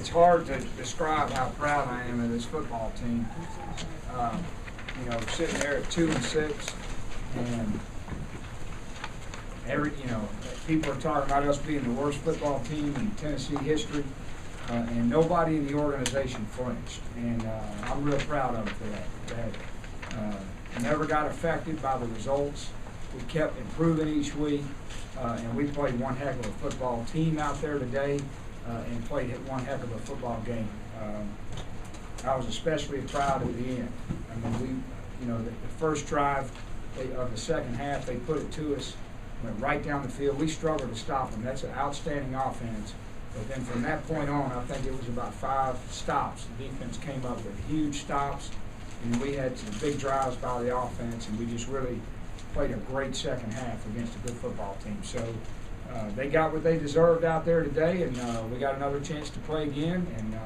it's hard to describe how proud I am of this football team. You know, sitting there at 2-6, and people are talking about us being the worst football team in Tennessee history, and nobody in the organization flinched, and I'm real proud of it for that. Never got affected by the results. We kept improving each week, and we played one heck of a football team out there today, and played one heck of a football game. I was especially proud at the end. I mean, the first drive of the second half, they put it to us, went right down the field. We struggled to stop them. That's an outstanding offense. But then from that point on, I think it was about 5 stops. The defense came up with huge stops, and we had some big drives by the offense, and we just really played a great second half against a good football team. So they got what they deserved out there today, and we got another chance to play again, and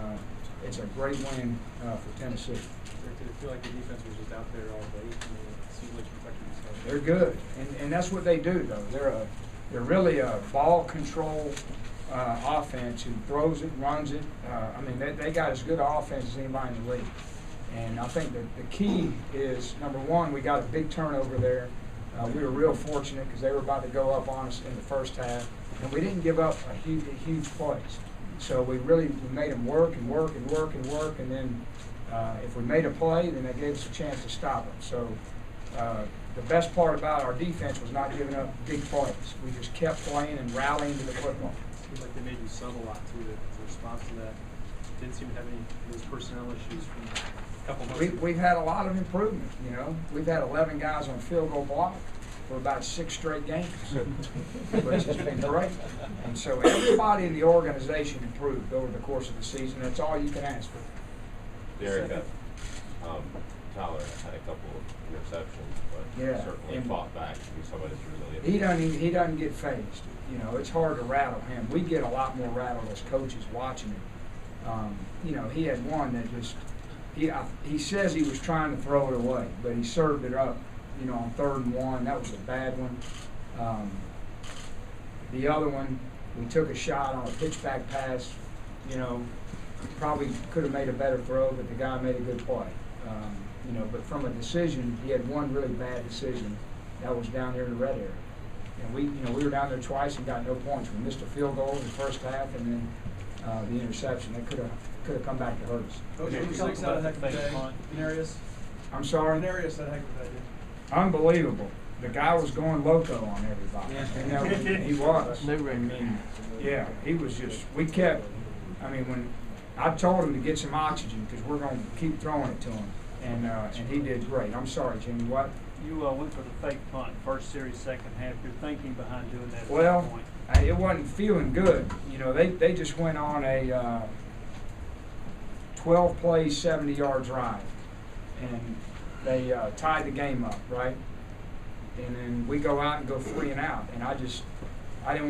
it's a great win for Tennessee. Did it feel like the defense was just out there all day? I mean, it seemed like you protected themselves. They're good, and that's what they do, though. They're really a ball control offense who throws it, runs it. I mean, they got as good an offense as anybody in the league. And I think that the key is, number one, we got a big turnover there. We were real fortunate because they were about to go up on us in the first half, and we didn't give up a huge plays. So we made them work and work and work and work, and then if we made a play, then that gave us a chance to stop them. So the best part about our defense was not giving up big plays. We just kept playing and rallying to the football. It seemed like they made you sub a lot too. The response to that didn't seem to have any of those personnel issues from a couple months ago. We've had a lot of improvement. We've had 11 guys on field goal block for about 6 straight games, which has been great. And so everybody in the organization improved over the course of the season. That's all you can ask for. Derek, Tyler had a couple of interceptions, but certainly fought back to be somebody that's resilient. He doesn't get phased. It's hard to rattle him. We get a lot more rattled as coaches watching him. He had one that just he says he was trying to throw it away, but he served it up. On 3rd and 1, that was a bad one. The other one, we took a shot on a pitchback pass. Probably could have made a better throw, but the guy made a good play. But from a decision, he had one really bad decision. That was down there in the red area. And we were down there twice and got no points. We missed a field goal in the first half, and then the interception. That could have come back to hurt us. Coach, you had a heck of a day in areas. I'm sorry? In areas that heck of a day. Unbelievable. The guy was going loco on everybody. Yeah. He was. Yeah, he was just, when I told him to get some oxygen because we're going to keep throwing it to him, and he did great. I'm sorry, Jimmy, what? You went for the fake punt, first series, second half. Your thinking behind doing that at well, that point? It wasn't feeling good. They just went on a 12-play, 70-yard drive, and they tied the game up, right? And then we go out and go 3 and out, and I didn't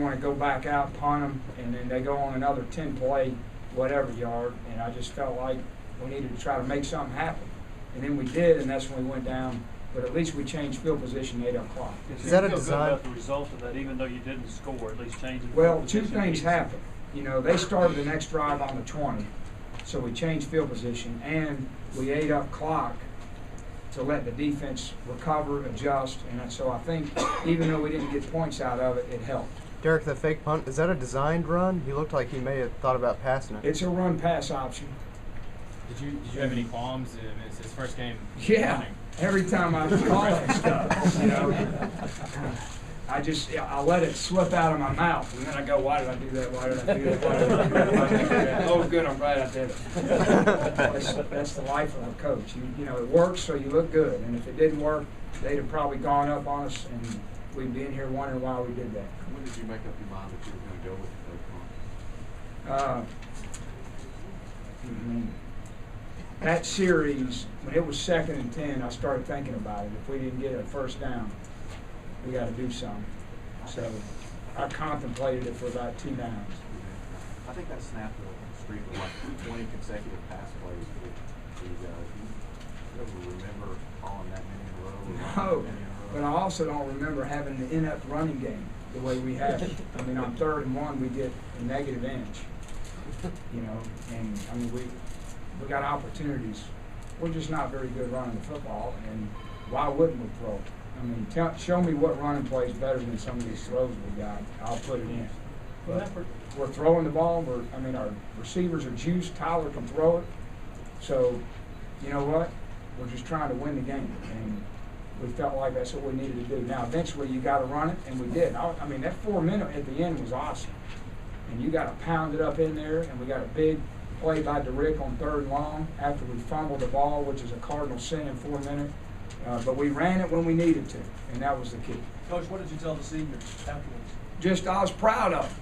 want to go back out and punt them, and then they go on another 10-play, whatever yard, and I just felt like we needed to try to make something happen. And then we did, and that's when we went down. But at least we changed field position 8 o'clock. Is that a design? Good about the result of that, even though you didn't score, at least changing. Well, 2 things happened. They started the next drive on the 20, so we changed field position, and we ate up clock to let the defense recover, adjust, and so I think even though we didn't get points out of it, it helped. Derek, the fake punt, is that a designed run? He looked like he may have thought about passing it. It's a run-pass option. Did you have any qualms? It's his first game. Yeah, running. every time I call that stuff, I let it slip out of my mouth, and then I go, why did I do that? Why did I do that? Why did I do that? Why did I do that? Oh, good, I'm glad I did it. That's the life of a coach. It works, so you look good. And if it didn't work, they'd have probably gone up on us, and we'd be in here wondering why we did that. When did you make up your mind that you were going to go with the fake punt? That series, when it was 2nd and 10, I started thinking about it. If we didn't get a first down, we got to do something. So I contemplated it for about 2 downs. I think that snapped a streak of like 20 consecutive pass plays for you guys. Do you ever remember calling that many in a row? No, but I also don't remember having an inept running game the way we had it. On 3rd and 1, we get a negative inch. you know, and I mean, we got opportunities. We're just not very good running the football, and why wouldn't we throw it? I mean, show me what running plays better than some of these throws we got. I'll put it in. But we're throwing the ball. Our receivers are juiced. Tyler can throw it. So, you know what? We're just trying to win the game, and we felt like that's what we needed to do. Now, eventually, you got to run it, and we did. I mean, that 4 minute at the end was awesome, and you got to pound it up in there. And we got a big play by Derek on 3rd and long after we fumbled the ball, which is a cardinal sin in 4 minutes. But we ran it when we needed to, and that was the key. Coach, what did you tell the seniors afterwards? Just, I was proud of them.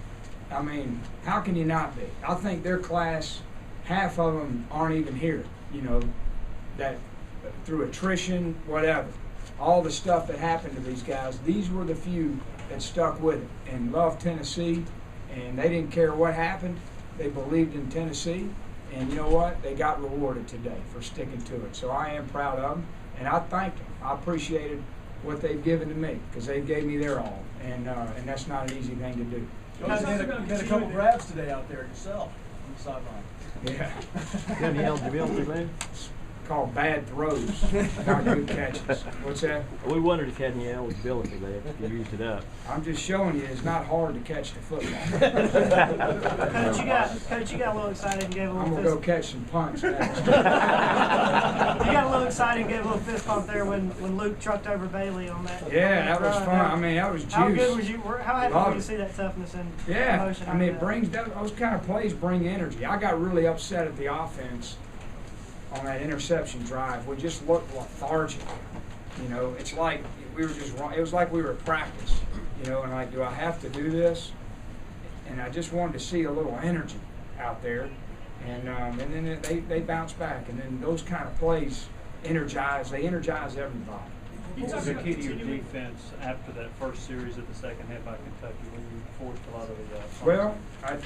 I mean, how can you not be? I think their class, half of them aren't even here, you know, that through attrition, whatever. All the stuff that happened to these guys, these were the few that stuck with it and loved Tennessee, and they didn't care what happened. They believed in Tennessee, and you know what? They got rewarded today for sticking to it. So I am proud of them. And I thanked them. I appreciated what they've given to me because they gave me their all, and that's not an easy thing to do. You had a couple grabs today out there yourself on the sideline. Yeah. You have any eligibility, man? Called bad throws, not good catches. What's that? We wondered if you had any eligibility there, if you used it up. I'm just showing you it's not hard to catch the football. Coach, you got a little excited and gave a little I'm going to go catch some punts next. You got a little excited and gave a little fist bump there when Luke trucked over Bailey on that. Yeah, that was fun. I mean, that was juice. How good was you? How happy were you to see that toughness and emotion? I mean, it brings those kind of plays bring energy. I got really upset at the offense on that interception drive. We just looked lethargic. You know, it's like we were just wrong. It was like we were at practice. You know, and like, do I have to do this? And I just wanted to see a little energy out there. And then they bounce back. And then those kind of plays energize everybody. What was the key to your defense after that first series of the second half by Kentucky when you forced a lot of the Well, I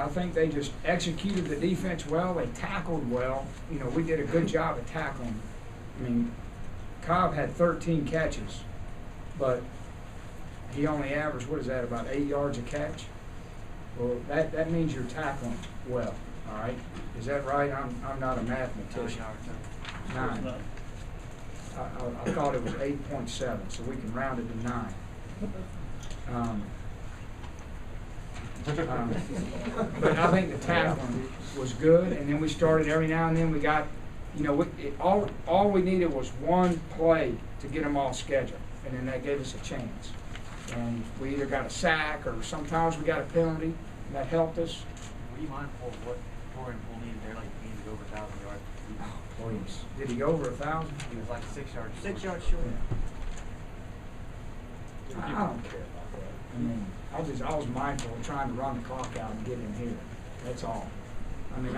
think they just executed the defense well. They tackled well. You know, we did a good job of tackling. I mean, Cobb had 13 catches, but he only averaged, what is that, about 8 yards a catch? Well, that means you're tackling well, all right? Is that right? I'm not a mathematician. 9. I thought it was 8.7, so we can round it to 9. But I think the tackling was good, and then we started every now and then. We got, you know, all we needed was one play to get them all scheduled, and then that gave us a chance. And we either got a sack or sometimes we got a penalty, and that helped us. Were you mindful of what Torian Poole needed there? Like he needed to go over 1,000 yards. Please. Did he go over 1,000? He was like 6 yards. 6 yards short. I don't care about that. I mean, I was mindful of trying to run the clock out and get him here. That's all. I mean,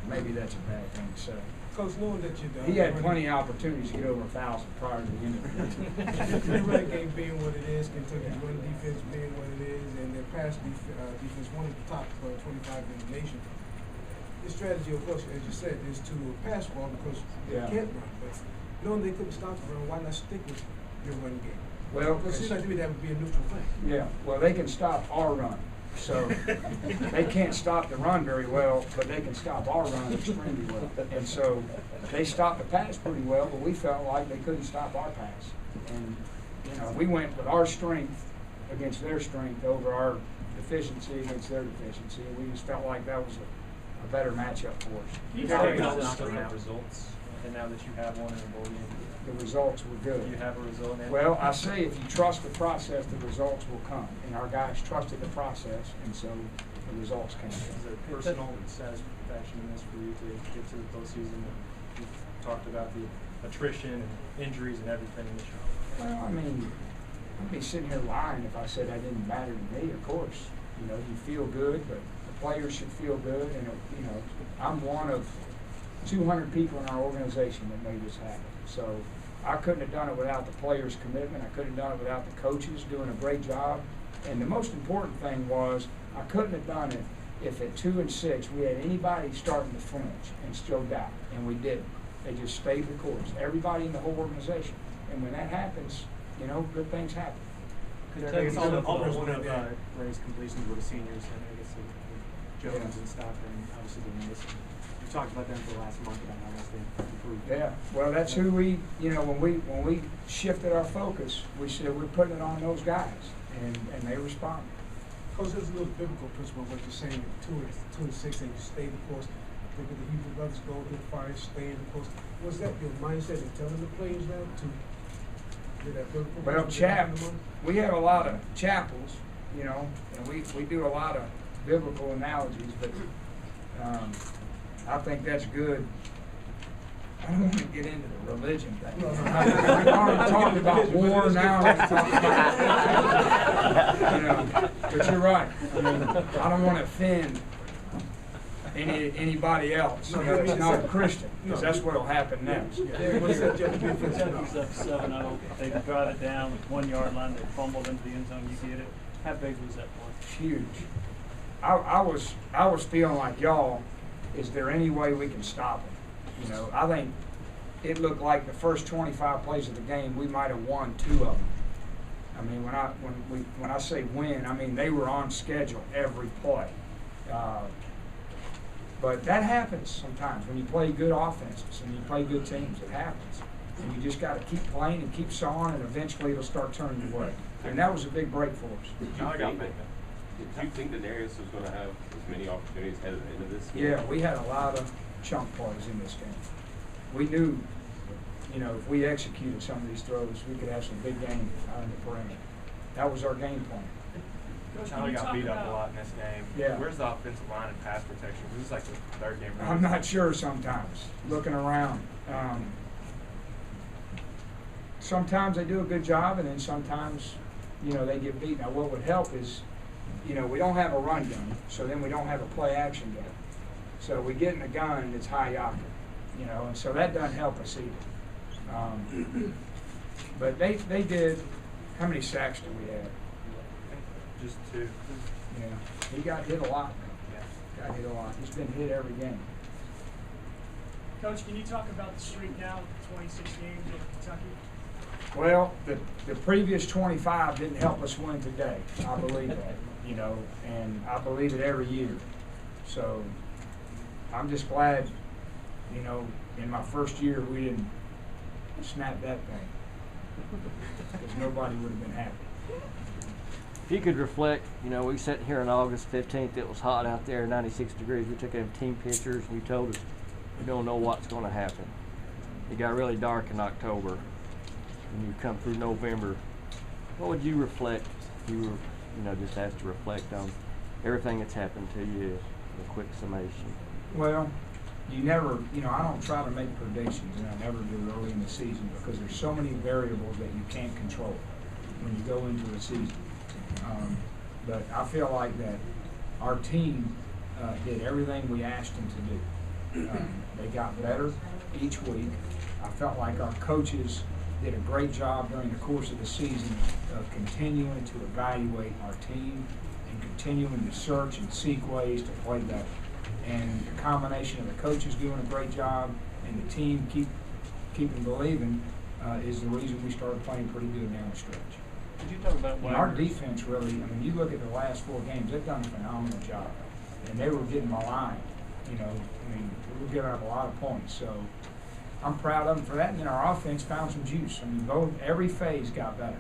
maybe that's a bad thing to say. Coach, knowing that you He had plenty of opportunities to get over 1,000 prior to the end of the the run game being what it is, Kentucky's run defense being what it is, and their pass defense one of the top 25 in the nation. The strategy, of course, as you said, is to pass ball because they can't run. But knowing they couldn't stop the run, why not stick with your run game? Well, because it seems like to me that would be a neutral thing. Yeah, well, they can stop our run. So they can't stop the run very well, but they can stop our run extremely well. And so they stopped the pass pretty well, but we felt like they couldn't stop our pass. And, you know, we went with our strength against their strength over our deficiency against their deficiency. And we just felt like that was a better matchup for us. You talk about the results, and now that you have one in the bowl game, the results were good. You have a result. Well, I say if you trust the process, the results will come. And our guys trusted the process, and so the results came. Is there personal satisfaction in this for you to get to the postseason? You've talked about the attrition and injuries and everything this year. Well, I mean, I'd be sitting here lying if I said that didn't matter to me. Of course, you know, you feel good, but the players should feel good. And, you know, I'm one of 200 people in our organization that made this happen. So I couldn't have done it without the players' commitment. I couldn't have done it without the coaches doing a great job. And the most important thing was I couldn't have done it if at 2-6 we had anybody starting to flinch and still doubt, and we didn't. They just stayed the course. Everybody in the whole organization. And when that happens, you know, good things happen. Kentucky's all the one of raised completions with the seniors, and I guess Jones and stuff, and obviously the Mason. You talked about them for the last month about how much they've improved. Yeah, well, that's who we, when we shifted our focus, we said we're putting it on those guys, and they responded. Coach, there's a little biblical principle of what you're saying, 2-6, and you stay the course. Look at the Hebrew brothers going through the fire, staying the course. Was that your mindset in telling the players now to get that biblical Well, principle? we have a lot of chapels, and we do a lot of biblical analogies, but I think that's good. I don't want to get into the religion thing. We've already talked about war, now we're talking about, but you're right. I mean, I don't want to offend anybody else that's not a Christian, because that's what will happen next. Kentucky's up 7-0. They drive it down with 1 yard line. They fumbled into the end zone. You get it. How big was that play? It's huge. I was feeling like, y'all, is there any way we can stop them? I think it looked like the first 25 plays of the game, we might have won 2 of them. I mean, when I say win, I mean they were on schedule every play. But that happens sometimes when you play good offenses and you play good teams. It happens, and you just got to keep playing and keep sawing, and eventually it'll start turning your way. And that was a big break for us. Do you think that Darius was going to have as many opportunities headed into this game? Yeah, we had a lot of chunk plays in this game. We knew, if we executed some of these throws, we could have some big game out in the perimeter. That was our game plan. Tyler got beat up a lot in this game. Yeah. Where's the offensive line and pass protection? This is like the third game. I'm not sure sometimes, looking around. Sometimes they do a good job, and then sometimes, they get beat. Now, what would help is, we don't have a run gun, so then we don't have a play action gun. So we get in a gun that's high octane, and so that doesn't help us either. But they did. How many sacks do we have? Just 2. Yeah, he got hit a lot. Got hit a lot. He's been hit every game. Coach, can you talk about the streak now, 26 games in Kentucky? Well, the previous 25 didn't help us win today. I believe that, and I believe it every year. So I'm just glad, in my first year we didn't snap that thing, because nobody would have been happy. If you could reflect, we sat here on August 15th. It was hot out there, 96 degrees. We took team pictures, and you told us we don't know what's going to happen. It got really dark in October, and you come through November. What would you reflect? If you were, just asked to reflect on everything that's happened to you in a quick summation. Well, you never, I don't try to make predictions, and I never do early in the season, because there's so many variables that you can't control when you go into a season. But I feel like that our team did everything we asked them to do. They got better each week. I felt like our coaches did a great job during the course of the season of continuing to evaluate our team and continuing to search and seek ways to play better. And the combination of the coaches doing a great job and the team keeping believing is the reason we started playing pretty good down the stretch. Did you talk about And our defense really, you look at the last 4 games, they've done a phenomenal job. And they were getting maligned, we were giving up a lot of points. So I'm proud of them for that. And then our offense found some juice. Every phase got better.